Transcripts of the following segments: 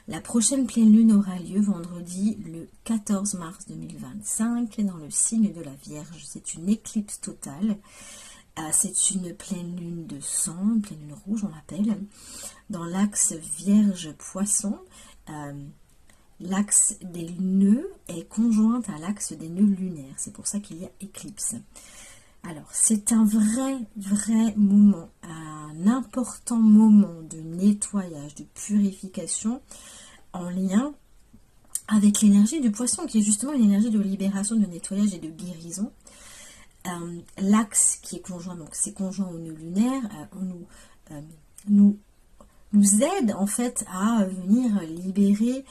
La prochaine pleine lune aura lieu vendredi le 14 mars 2025 dans le signe de la Vierge. C'est une éclipse totale. C'est une pleine lune de sang, une pleine lune rouge on l'appelle, dans l'axe Vierge-Poisson. L'axe des nœuds est conjointe à l'axe des nœuds lunaires, c'est pour ça qu'il y a éclipse. Alors c'est un vrai moment, un important moment de nettoyage, de purification en lien avec l'énergie du poisson qui est justement une énergie de libération, de nettoyage et de guérison. L'axe qui est conjoint, donc c'est conjoint au nœud lunaire, nous aide en fait à venir libérer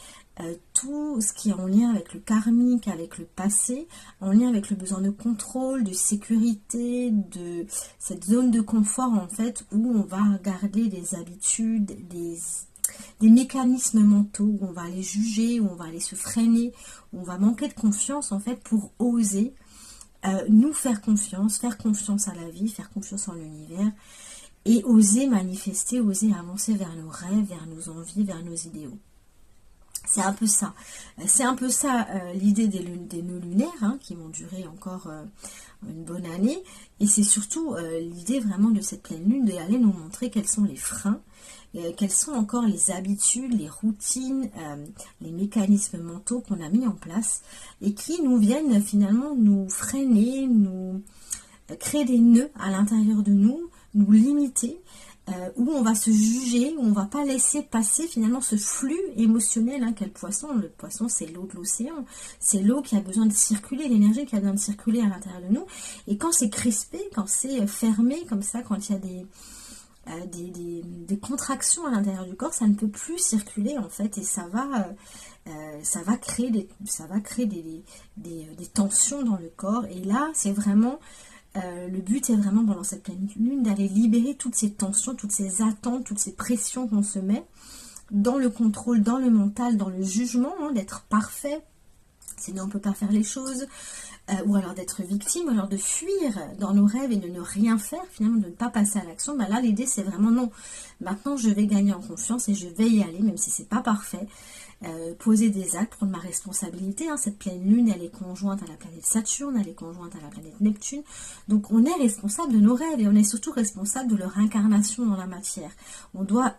tout ce qui est en lien avec le karmique, avec le passé, en lien avec le besoin de contrôle, de sécurité, de cette zone de confort en fait où on va garder des habitudes, des mécanismes mentaux, où on va aller juger, où on va aller se freiner, où on va manquer de confiance en fait pour oser nous faire confiance à la vie, faire confiance en l'univers et oser manifester, oser avancer vers nos rêves, vers nos envies, vers nos idéaux. C'est un peu ça. C'est un peu ça l'idée des nœuds lunaires hein, qui vont durer encore une bonne année. Et c'est surtout l'idée vraiment de cette pleine lune d'aller nous montrer quels sont les freins, quelles sont encore les habitudes, les routines, les mécanismes mentaux qu'on a mis en place et qui nous viennent finalement nous freiner, nous créer des nœuds à l'intérieur de nous, nous limiter, où on va se juger, où on ne va pas laisser passer finalement ce flux émotionnel hein, qu'est le poisson. Le poisson, c'est l'eau de l'océan, c'est l'eau qui a besoin de circuler, l'énergie qui a besoin de circuler à l'intérieur de nous. Et quand c'est crispé, quand c'est fermé comme ça, quand il y a des contractions à l'intérieur du corps, ça ne peut plus circuler en fait, et ça va créer des tensions dans le corps. Et là, c'est vraiment... le but est vraiment pendant cette pleine lune d'aller libérer toutes ces tensions, toutes ces attentes, toutes ces pressions qu'on se met dans le contrôle, dans le mental, dans le jugement, hein, d'être parfait, sinon on ne peut pas faire les choses, ou alors d'être victime, ou alors de fuir dans nos rêves et de ne rien faire, finalement de ne pas passer à l'action. Ben là l'idée c'est vraiment non, maintenant je vais gagner en confiance et je vais y aller même si c'est pas parfait. Poser des actes, prendre ma responsabilité. Hein. Cette pleine lune, elle est conjointe à la planète Saturne, elle est conjointe à la planète Neptune. Donc on est responsable de nos rêves et on est surtout responsable de leur incarnation dans la matière. On doit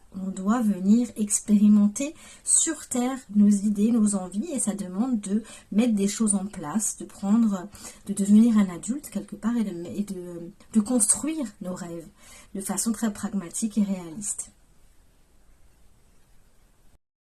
venir expérimenter sur Terre nos idées, nos envies, et ça demande de mettre des choses en place, de devenir un adulte quelque part et de construire nos rêves de façon très pragmatique et réaliste.